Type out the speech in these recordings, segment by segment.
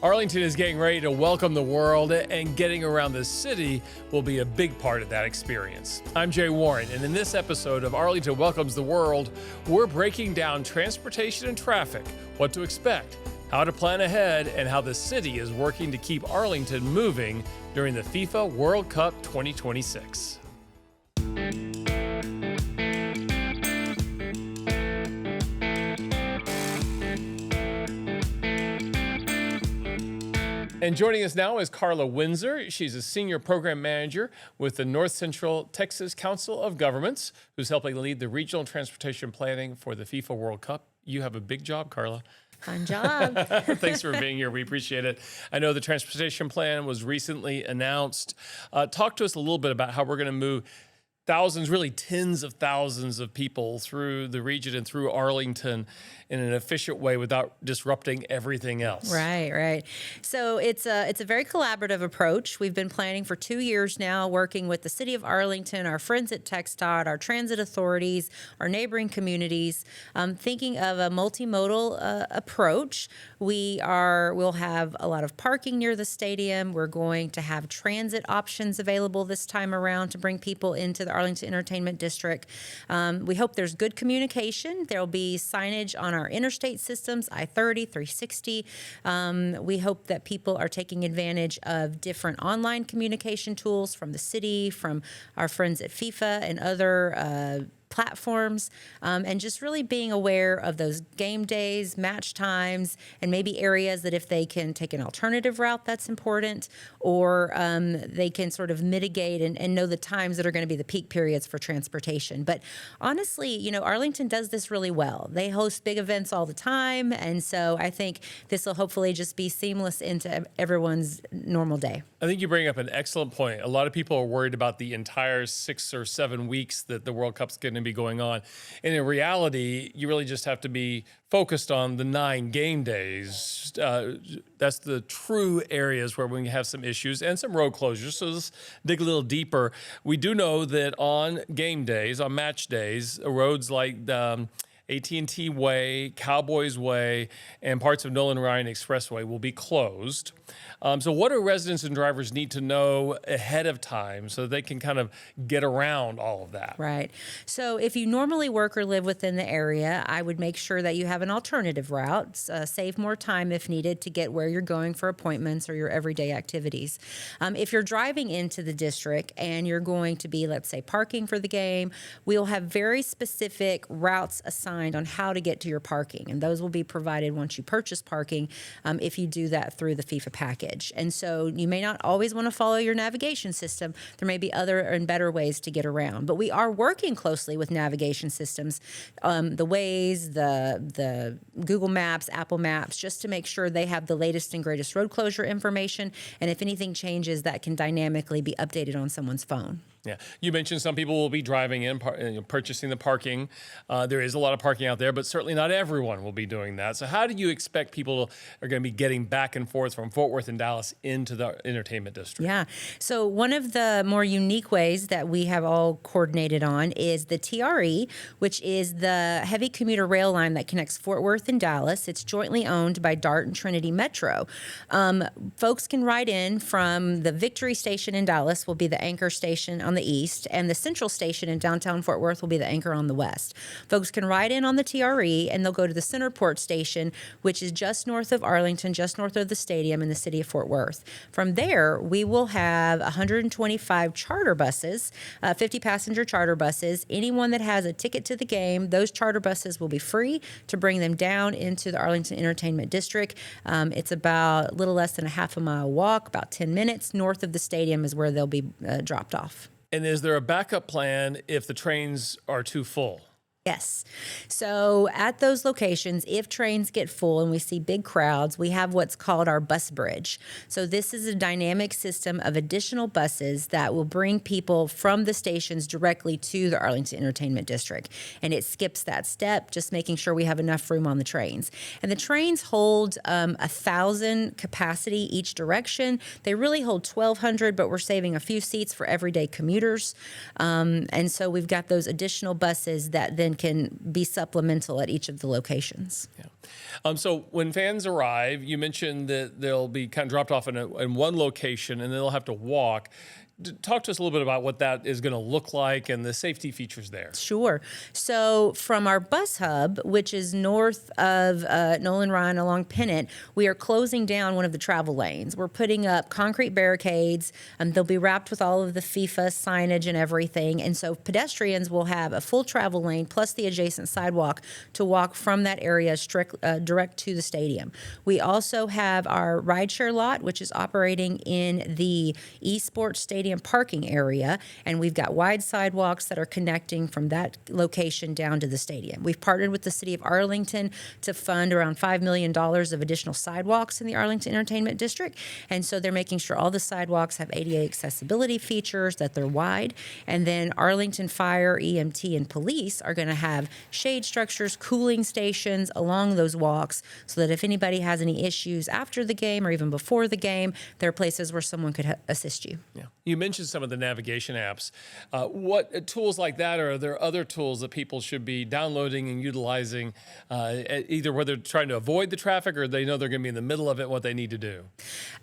Arlington is getting ready to welcome the world, and getting around the city will be a big part of that experience. I'm Jay Warren, and in this episode of Arlington Welcomes the World, we're breaking down transportation and traffic, what to expect, how to plan ahead, and how the city is working to keep Arlington moving during the FIFA World Cup 2026. And joining us now is Carla Windsor. She's a senior program manager with the North Central Texas Council of Governments, who's helping lead the regional transportation planning for the FIFA World Cup. You have a big job, Carla. Fun job. Thanks for being here. We appreciate it. I know the transportation plan was recently announced. Talk to us a little bit about how we're going to move thousands, really tens of thousands of people through the region and through Arlington in an efficient way without disrupting everything else. Right. So it's a very collaborative approach. We've been planning for 2 years now, working with the city of Arlington, our friends at TxDOT, our transit authorities, our neighboring communities, thinking of a multimodal approach. We'll have a lot of parking near the stadium. We're going to have transit options available this time around to bring people into the Arlington Entertainment District. We hope there's good communication. There'll be signage on our interstate systems, I-30, 360. We hope that people are taking advantage of different online communication tools from the city, from our friends at FIFA and other platforms, and just really being aware of those game days, match times, and maybe areas that if they can take an alternative route, that's important, or they can sort of mitigate and know the times that are going to be the peak periods for transportation. But honestly, Arlington does this really well. They host big events all the time, and so I think this will hopefully just be seamless into everyone's normal day. I think you bring up an excellent point. A lot of people are worried about the entire 6 or 7 weeks that the World Cup's going to be going on. And in reality, you really just have to be focused on the 9 game days. That's the true areas where we have some issues and some road closures. So let's dig a little deeper. We do know that on game days, on match days, roads like AT&T Way, Cowboys Way, and parts of Nolan Ryan Expressway will be closed. So what do residents and drivers need to know ahead of time so that they can kind of get around all of that? Right. So if you normally work or live within the area, I would make sure that you have an alternative route, save more time if needed to get where you're going for appointments or your everyday activities. If you're driving into the district and you're going to be, let's say, parking for the game, we'll have very specific routes assigned on how to get to your parking, and those will be provided once you purchase parking if you do that through the FIFA package. And so you may not always want to follow your navigation system. There may be other and better ways to get around, but we are working closely with navigation systems, the Waze, the Google Maps, Apple Maps, just to make sure they have the latest and greatest road closure information, and if anything changes, that can dynamically be updated on someone's phone. Yeah, you mentioned some people will be driving in, purchasing the parking. There is a lot of parking out there, but certainly not everyone will be doing that. So how do you expect people are going to be getting back and forth from Fort Worth and Dallas into the entertainment district? Yeah, so one of the more unique ways that we have all coordinated on is the TRE, which is the heavy commuter rail line that connects Fort Worth and Dallas. It's jointly owned by DART and Trinity Metro. Folks can ride in from the Victory Station in Dallas, will be the anchor station on the east, and the Central Station in downtown Fort Worth will be the anchor on the west. Folks can ride in on the TRE, and they'll go to the Centerport Station, which is just north of Arlington, just north of the stadium in the city of Fort Worth. From there, we will have 125 charter buses, 50-passenger charter buses. Anyone that has a ticket to the game, those charter buses will be free to bring them down into the Arlington Entertainment District. It's about a little less than a half a mile walk, about 10 minutes north of the stadium is where they'll be dropped off. And is there a backup plan if the trains are too full? Yes. So at those locations, if trains get full and we see big crowds, we have what's called our bus bridge. So this is a dynamic system of additional buses that will bring people from the stations directly to the Arlington Entertainment District. And it skips that step, just making sure we have enough room on the trains. And the trains hold 1,000 capacity each direction. They really hold 1,200, but we're saving a few seats for everyday commuters. And so we've got those additional buses that then and can be supplemental at each of the locations. Yeah. So when fans arrive, you mentioned that they'll be kind of dropped off in one location and they'll have to walk. Talk to us a little bit about what that is going to look like and the safety features there. Sure. So from our bus hub, which is north of Nolan Ryan along Pennant, we are closing down one of the travel lanes. We're putting up concrete barricades. They'll be wrapped with all of the FIFA signage and everything. And so pedestrians will have a full travel lane plus the adjacent sidewalk to walk from that area direct to the stadium. We also have our rideshare lot, which is operating in the eSports Stadium parking area, and we've got wide sidewalks that are connecting from that location down to the stadium. We've partnered with the city of Arlington to fund around $5 million of additional sidewalks in the Arlington Entertainment District, and so they're making sure all the sidewalks have ADA accessibility features, that they're wide, and then Arlington Fire, EMT, and Police are going to have shade structures, cooling stations along those walks, so that if anybody has any issues after the game or even before the game, there are places where someone could assist you. Yeah. You mentioned some of the navigation apps. What tools like that, or are there other tools that people should be downloading and utilizing, either whether they're trying to avoid the traffic or they know they're going to be in the middle of it, what they need to do?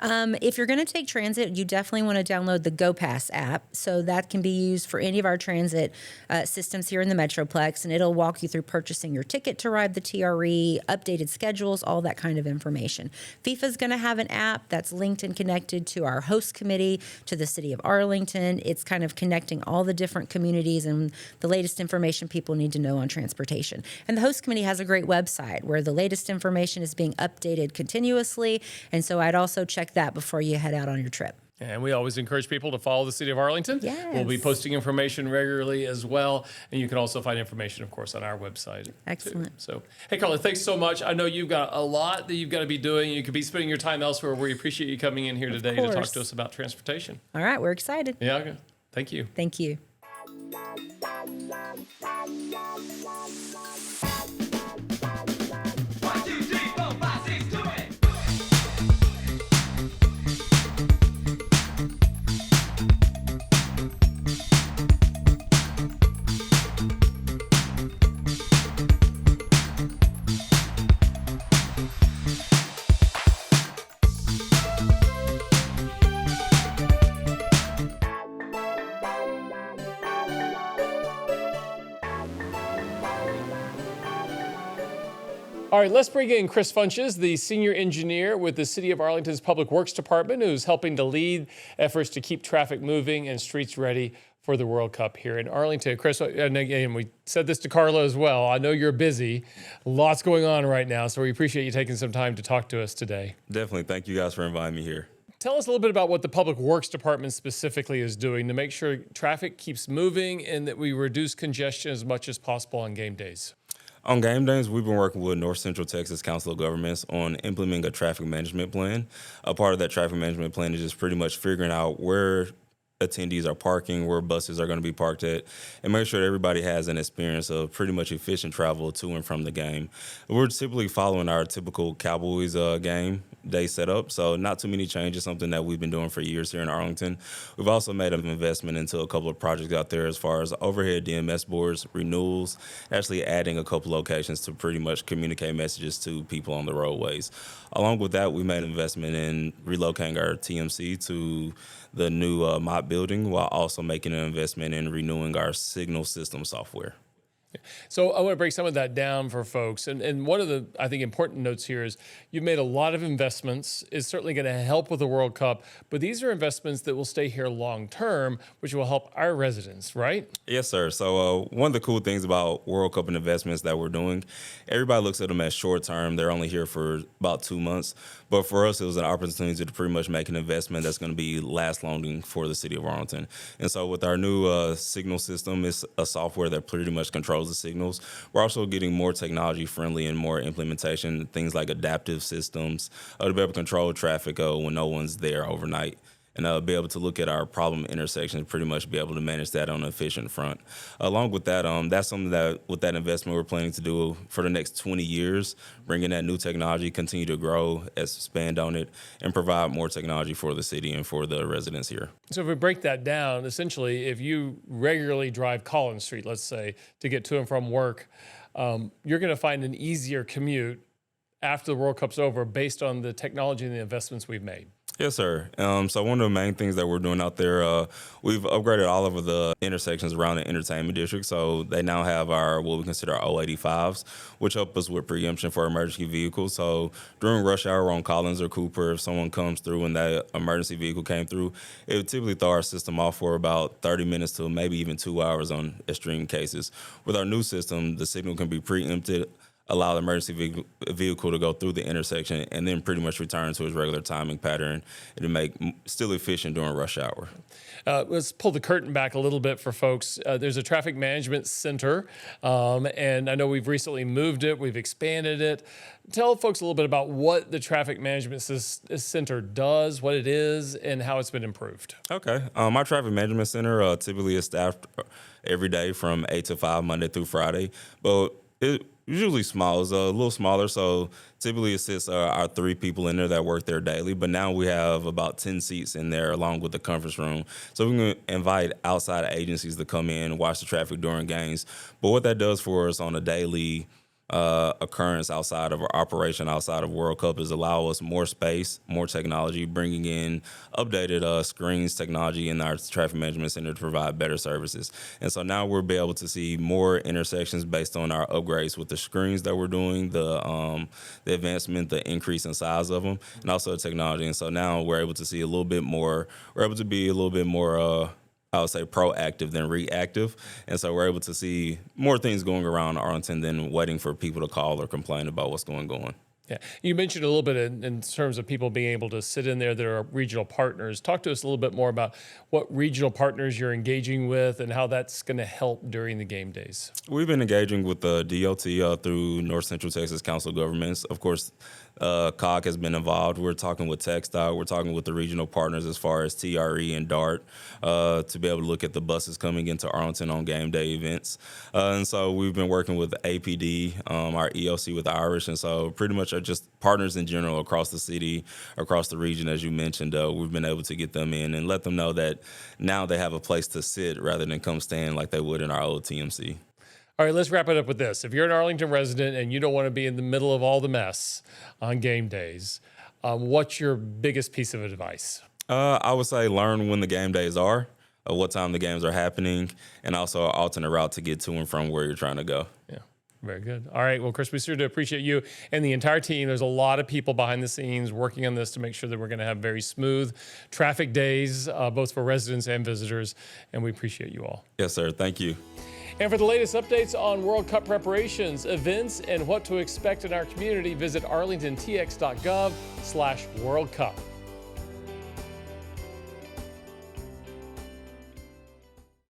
If you're going to take transit, you definitely want to download the GoPass app. So that can be used for any of our transit systems here in the Metroplex, and it'll walk you through purchasing your ticket to ride the TRE, updated schedules, all that kind of information. FIFA's going to have an app that's linked and connected to our host committee, to the city of Arlington. It's kind of connecting all the different communities and the latest information people need to know on transportation. And the host committee has a great website where the latest information is being updated continuously. And so I'd also check that before you head out on your trip. And we always encourage people to follow the City of Arlington. Yes. We'll be posting information regularly as well. And you can also find information, of course, on our website. Excellent. Too. So, hey, Carla, thanks so much. I know you've got a lot that you've got to be doing. You could be spending your time elsewhere. We appreciate you coming in here today to talk to us about transportation. All right, we're excited. Yeah, okay. Thank you. Thank you. All right, let's bring in Chris Funches, the senior engineer with the City of Arlington's Public Works Department, who's helping to lead efforts to keep traffic moving and streets ready for the World Cup here in Arlington. Chris, and again, we said this to Carla as well. I know you're busy. Lots going on right now, so we appreciate you taking some time to talk to us today. Definitely. Thank you guys for inviting me here. Tell us a little bit about what the Public Works Department specifically is doing to make sure traffic keeps moving and that we reduce congestion as much as possible on game days. On game days, we've been working with North Central Texas Council of Governments on implementing a traffic management plan. A part of that traffic management plan is just pretty much figuring out where attendees are parking, where buses are going to be parked at, and make sure that everybody has an experience of pretty much efficient travel to and from the game. We're typically following our typical Cowboys game day setup, so not too many changes, something that we've been doing for years here in Arlington. We've also made an investment into a couple of projects out there as far as overhead DMS boards, renewals, actually adding a couple locations to pretty much communicate messages to people on the roadways. Along with that, we made an investment in relocating our TMC to the new MOP building, while also making an investment in renewing our signal system software. So I want to break some of that down for folks. And one of the, I think, important notes here is you've made a lot of investments. It's certainly going to help with the World Cup, but these are investments that will stay here long term, which will help our residents, right? Yes, sir. So one of the cool things about World Cup and investments that we're doing, everybody looks at them as short term. They're only here for about 2 months. But for us, it was an opportunity to pretty much make an investment that's going to be last long for the city of Arlington. And so with our new signal system, it's a software that pretty much controls the signals. We're also getting more technology friendly and more implementation, things like adaptive systems to be able to control traffic when no one's there overnight. and be able to look at our problem intersections, pretty much be able to manage that on an efficient front. Along with that, that's something that with that investment we're planning to do for the next 20 years, bring in that new technology, continue to grow, expand on it, and provide more technology for the city and for the residents here. So if we break that down, essentially, if you regularly drive Collins Street, let's say, to get to and from work, you're going to find an easier commute after the World Cup's over based on the technology and the investments we've made. Yes, sir. So one of the main things that we're doing out there, we've upgraded all of the intersections around the entertainment district. So they now have our what we consider our 085s, which help us with preemption for emergency vehicles. So during rush hour on Collins or Cooper, if someone comes through and that emergency vehicle came through, it would typically throw our system off for about 30 minutes to maybe even 2 hours on extreme cases. With our new system, the signal can be preempted, allow the emergency vehicle to go through the intersection, and then pretty much return to its regular timing pattern and to make still efficient during rush hour. Let's pull the curtain back a little bit for folks. There's a traffic management center, and I know we've recently moved it, we've expanded it. Tell folks a little bit about what the traffic management center does, what it is, and how it's been improved. Okay. Our traffic management center typically is staffed every day from 8 to 5, Monday through Friday, but it usually small. It's a little smaller, so typically it sits our 3 people in there that work there daily. But now we have about 10 seats in there along with the conference room. So we can invite outside agencies to come in and watch the traffic during games. But what that does for us on a daily occurrence outside of our operation, outside of World Cup, is allow us more space, more technology, bringing in updated screens, technology in our traffic management center to provide better services. And so now we'll be able to see more intersections based on our upgrades with the screens that we're doing, the advancement, the increase in size of them, and also the technology. And so now we're able to see a little bit more, we're able to be a little bit more I would say proactive than reactive. And so we're able to see more things going around Arlington than waiting for people to call or complain about what's going on. Yeah, you mentioned a little bit in terms of people being able to sit in there that are regional partners. Talk to us a little bit more about what regional partners you're engaging with and how that's going to help during the game days. We've been engaging with the DOT through North Central Texas Council of Governments. Of course, COG has been involved. We're talking with TxDOT. We're talking with the regional partners as far as TRE and DART to be able to look at the buses coming into Arlington on game day events. And so we've been working with APD, our EOC with Irish, and so pretty much are just partners in general across the city, across the region, as you mentioned. We've been able to get them in and let them know that now they have a place to sit rather than come stand like they would in our old TMC. All right, let's wrap it up with this. If you're an Arlington resident and you don't want to be in the middle of all the mess on game days, what's your biggest piece of advice? I would say learn when the game days are, what time the games are happening, and also an alternate route to get to and from where you're trying to go. Yeah, very good. All right, well, Chris, we sure do appreciate you and the entire team. There's a lot of people behind the scenes working on this to make sure that we're going to have very smooth traffic days, both for residents and visitors, and we appreciate you all. Yes, sir. Thank you. And for the latest updates on World Cup preparations, events, and what to expect in our community, visit arlingtontx.gov/World Cup.